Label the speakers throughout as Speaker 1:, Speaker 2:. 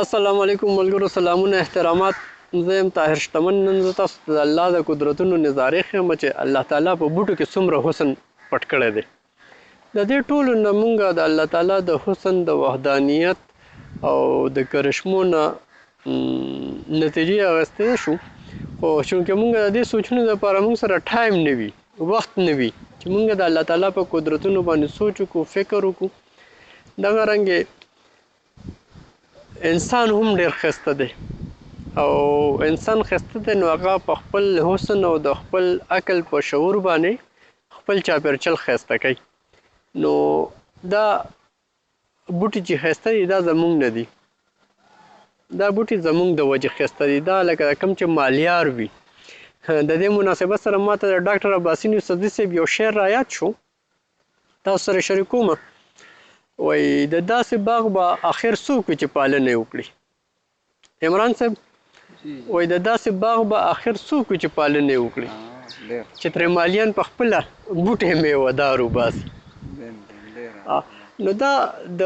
Speaker 1: السلام علیکم ملګرو، سلامونه احترامات. زه یم طاهر شتمن. نن زه تاسو ته د الله د قدرتونو نظارې ښیم چې الله تعالی په بوټو کې څومره حسن پټ کړی دی. د دې ټولو نه موږ د الله تعالی د حسن، د وحدانیت او د کرشمو نه نتیجې اخیستی شو. خو چونکې موږ د دې سوچونو دپاره موږ سره ټایم نه وي، وخت نه وي چې موږ د الله تعالی په قدرتونو باندې سوچ وکړو، فکر وکړو. دغه رنګې انسان هم ډېر ښایسته دی او انسان ښایسته دی نو هغه په خپل حسن او د خپل عقل په شعور باندې خپل چاپېرچل ښایسته کوي. نو دا بوټي چې ښایسته دي دا زموږ نه دي، دا بوټي زموږ د وجې ښایسته دي. دا لکه کوم چې مالیار وي. د دې مناسبت سره ماته د ډاکټر عباسین یوسفزي صاحب یو شعر رایاد شو، تاسو سره شریکومه. وایي د داسې باغ به آخر څوک وي چې پالنه یې وکړي. عمران صاحب وایي د داسې باغ به آخر څوک وي چې پالنه یې وکړي چې ترې مالیان په خپله بوټی میوهدار وباسي. نو دا د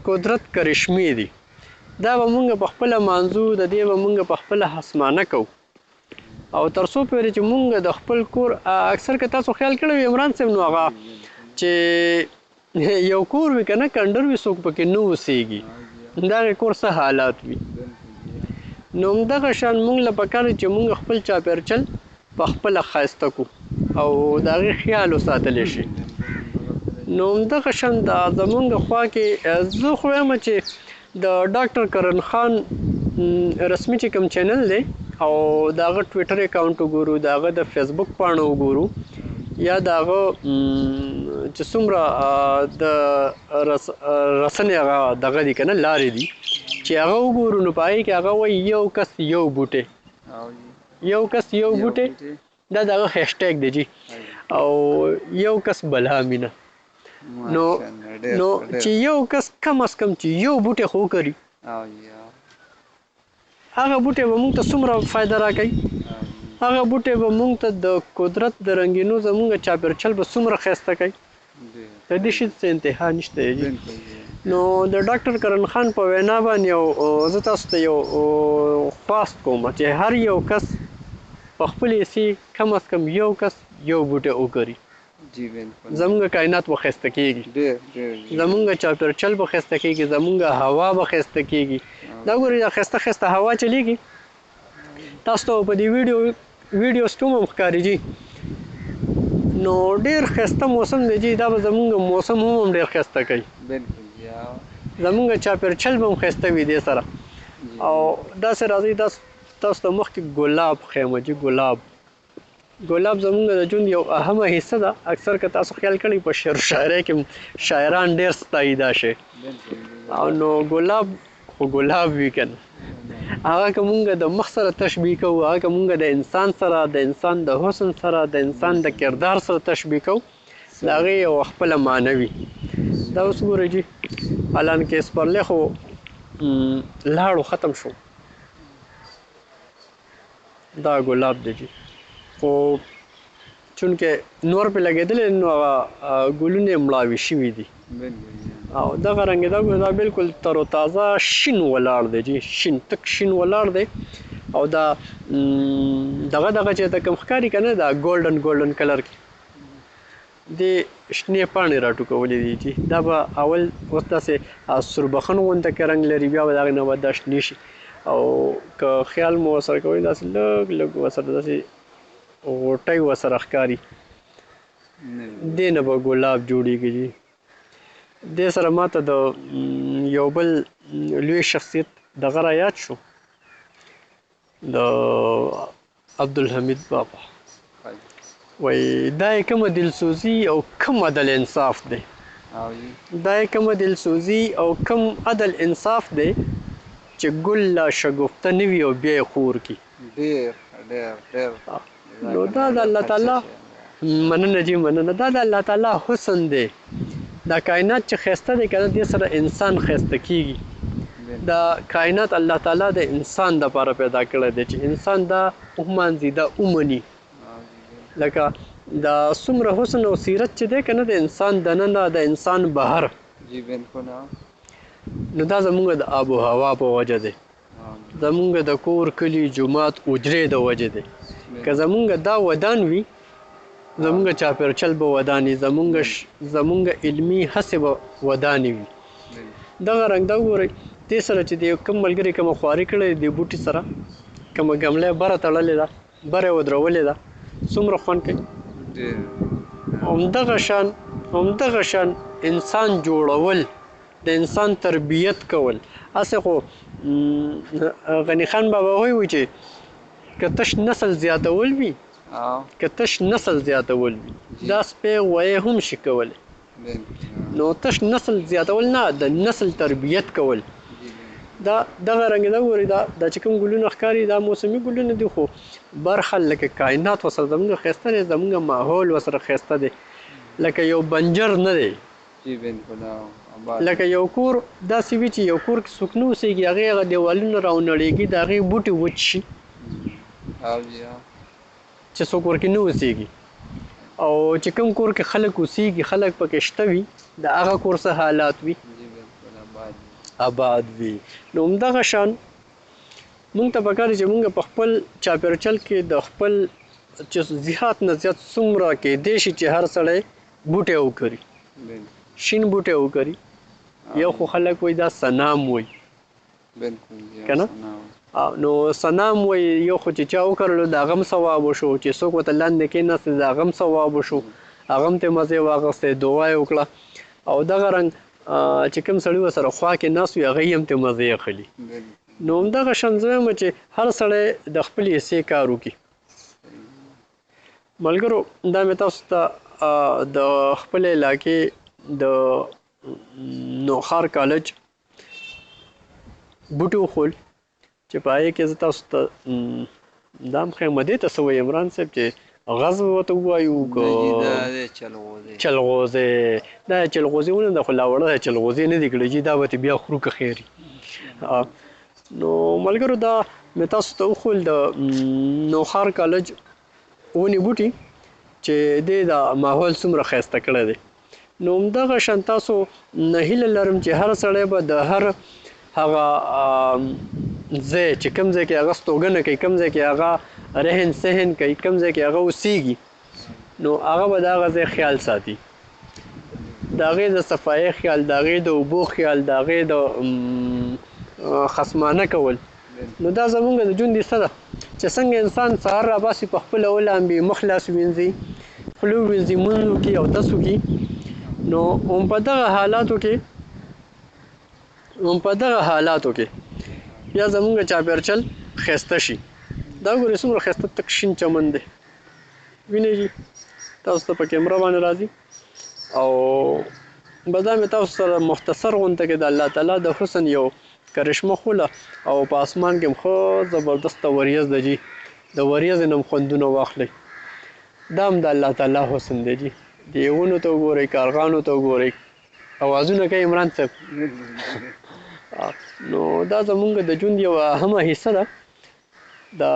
Speaker 1: قدرت کرشمې دي. دا به مونږ په خپله مانځو، د دې به مونږ په خپله حسمانه کوو. او تر څو پورې چې مونږ د خپل کور اکثر که تاسو خیال کړی وي عمران صاحب، نو هغه چې یو کور وي که نه کنډر وي، څوک پکې نه اوسېږي، د هغې کور څه حالات وي. نو همدغه شان موږ له پکار دی چې موږ خپل چاپېرچل په خپله ښایسته کړو او د هغې خیال وساتلی شي. نو همدغه شان د زمونږ خوا کې زه خو یم چې د ډاکټر کرن خان رسمي چې کوم چینل دی او د هغه ټویټر اکاونټ وګورو، د هغه د فیسبوک پاڼه وګورو، یا د هغه چې څومره د رسنې هغه دغه دي که نه لارې دي چې هغه وګورو، نو په هغې کې هغه وایي یو کس یو بوټی، یو کس یو بوټی، دا د هغه هیشټیګ دی جي، او یو کس بلا مینه. نو چې یو کس کم از کم چې یو بوټی خو وکري، هغه بوټی به موږ ته څومره فایده راکوي. هغه بوټی به موږ ته د قدرت د رنګینو زموږ چاپېرچل به څومره ښایسته کوي، د دې شي څه انتها نشته دی. نو د ډاکټر کرن خان په وینا باندې زه تاسو ته یو خواست کوم چې هر یو کس په خپل حصې کم از کم یو کس یو بوټی وکري. زموږ کائنات به ښایسته کېږي، زموږ چاپېرچل به ښایسته کېږي، زموږ هوا به ښایسته کېږي. دا ګورئ دا ښایسته ښایسته هوا چلېږي، تاسو ته په دې ویډیوز کې هم ښکاري جي. نو ډېر ښایسته موسم دی جي. دا به زموږ موسم هم ډېر ښایسته کوي، زموږ چاپېرچل به هم ښایسته وي دې سره. او داسې راځئ تاسو ته مخکې ګلاب ښیم جي. ګلاب زموږ د ژوند یو اهمه حصه ده. اکثر که تاسو خیال کړی په شعر و شاعرۍ کې شاعران ډېر ستایي دا شی. او نو ګلاب خو ګلاب وي که نه، هغه که مونږ د مخ سره تشبیه کوو، هغه که مونږ د انسان سره، د انسان د حسن سره، د انسان د کردار سره تشبیه کوو، د هغې یو خپله معنی وي. دا اوس ګورئ جي، حالانکې سپرلی خو لاړو، ختم شو. دا ګلاب دی جي، خو چونکې نور پرې لګېدلی نو هغه ګلونه یې مړاوي شوي دي. او دغه رنګې دا بلکل تر و تازه شین ولاړ دی جي، شین، تک شین ولاړ دی. او دا دغه چې د کوم ښکاري که نه، دا ګولډن کلر کې دې شنې پاڼې راټوکولې دي جي. دا به اول اوس داسې سوربخن غونته کې رنګ لري، بیا به د هغې نه بعد دا شنې شي. او که خیال مو ورسره کوئ داسې لږ ورسره داسې غوټۍ ورسره ښکاري، دې نه به ګلاب جوړېږي جي. دې سره ماته د یو بل لوی شخصیت دغه رایاد شو، د عبدالحمید بابا. وایي دا یې کومه دلسوزي او کوم عدل انصاف دی، دا یې کومه دلسوزي او کوم عدل انصاف دی چې ګل لا شګفته نه وي او بیا یې خور کي. نو دا د الله تعالی مننه جي، مننه. دا د الله تعالی حسن دی. دا کائنات چې ښایسته دی که نه، دې سره انسان ښایسته کېږي. دا کائنات الله تعالی د انسان دپاره پیدا کړی دی چې انسان دا ومانځي، دا ومني. لکه دا څومره حسن او سیرت چې دی که نه، د انسان دننه، د انسان بهر، نو دا زمونږ د آب و هوا په وجه دی، زمونږ د کور کلي جومات حجرې د وجه دی. که زمونږ دا ودان وي زمونږ چاپېرچل به ودان وي، زمونږ علمي هڅې به ودانې وي. دغه رنګ دا وګورئ دې سره چې د کوم ملګري کومه خواري کړې د بوټي سره کومه ګمله بره تړلې ده، بره یې ودرولې ده، څومره خوند کوي. همدغه شان انسان جوړول، د انسان تربیت کول. هسې خو غني خان بابا وایي چې که تش نسل زیاتول وي دا سپی وایې هم شي کولی. نو تش نسل زیاتول نه، د نسل تربیت کول. دغه رنګ دا وګورئ دا چې کوم ګلونه ښکاري دا موسمي ګلونه دي، خو برخه لکه کائنات ورسره زموږ ښایسته دی، زموږ ماحول ورسره ښایسته دی، لکه یو بنجر نه دی. لکه یو کور داسې وي چې یو کور کې څوک نه اوسېږي، هغې هغه دیوالونه راونړېږي، د هغې بوټي وچ شي چې څوک ورکې نه اوسېږي. او چې کوم کور کې خلک اوسېږي، خلک پکې شته وي، د هغه کور څه حالات وي؟ آباد وي. نو همدغه شان مونږ ته پکار چې مونږ په خپل چاپېرچل کې د خپل چې زیات نه زیات څومره کېدی شي چې هر سړی بوټی وکري، شین بوټی وکري. یو خو خلک وایي دا سنام وایي که نه؟ نو سنام وایي، یو خو چې چا وکرلو د هغه هم ثواب وشو، چې څوک ورته لاندې کېناستې د هغه هم ثواب وشو، هغه هم ترې مزې واخیستې، دعا یې وکړه. او دغه رنګ چې کوم سړي ورسره خوا کې ناست وي هغه یې هم ترې مزې اخلي. نو همدغه شان زه وایم چې هر سړی د خپلې حصې کار وکړي. ملګرو دا مې تاسو ته د خپل علاقې د نوخار کالج بوټي وښول چې په هغې کې زه تاسو ته دا هم ښیم دې ته څه وایي عمران صاحب چې غز ورته ووایو که چلغوزی. دا چلغوزي ونه ده، خو لا وړه ده، چلغوزي نه دي کړی چې دا به ترې بیا خورو که خیر. نو ملګرو دا مې تاسو ته وښول د نوخار کالج ونې بوټي چې دې د ماحول څومره ښایسته کړی دی. نو همدغه شان تاسو نه هیله لرم چې هر سړی به د هر هغه ځای چې کوم ځای کې هغه ستوګنه کوي، کوم ځای کې هغه رهن سهن کوي، کوم ځای کې هغه اوسېږي، نو هغه به د هغه ځای خیال ساتي، د هغې د صفایۍ خیال، د هغې د اوبو خیال، د هغې د خصمانه کول. نو دا زمونږ د ژوند حصه ده چې څنګه انسان سهار راباسي په خپله ولامبي، مخ لاس ووینځي، خوله ووینځي، لمونځ وکړي، اودس وکړي. نو هم په دغه حالاتو کې بیا زمونږ چاپېرچل ښایسته شي. دا ګورئ څومره ښایسته تک شین چمن دی، وینئ جي تاسو ته په کیمره باندې راځي. او به دا مې تاسو سره مختصر غونته کې د الله تعالی د حسن یو کرشمه خوله، او په اسمان کې هم ښه زبردسته وریځ ده جي، د وریځې نه هم خوندونه واخلئ. دا هم د الله تعالی حسن دی جي. دې ونو ته وګورئ، کارغانو ته وګورئ، اوازونه کوي عمران صاحب. نو دا زمونږ د ژوند یوه اهمه حصه ده. دا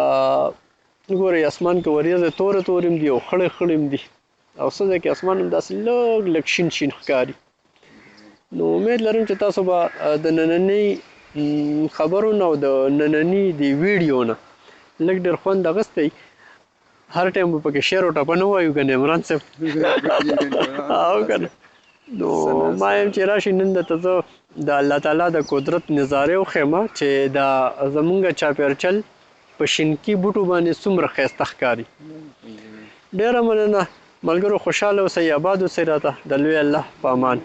Speaker 1: وګورئ اسمان کې وریځې توره تورې هم دي او خړې خړې هم دي، او څه ځای کې اسمان هم داسې لږ شین شین ښکاري. نو امید لرم چې تاسو به د نننۍ خبرو نه او د ننني د ویډیو نه لږ ډېر خوند اخیستی. هر ټایم به پکې شعر او ټپه نه وایو که نه عمران صاحب؟ او که نه؟ نو ما یم چې راشي نن درته زه د الله تعالی د قدرت نظارې وښیم چې دا زمونږ چاپېرچل په شینکي بوټو باندې څومره ښایسته ښکاري. ډېره مننه ملګرو، خوشحاله اوسئ، اباد اوسئ راته. د لوی الله په امان.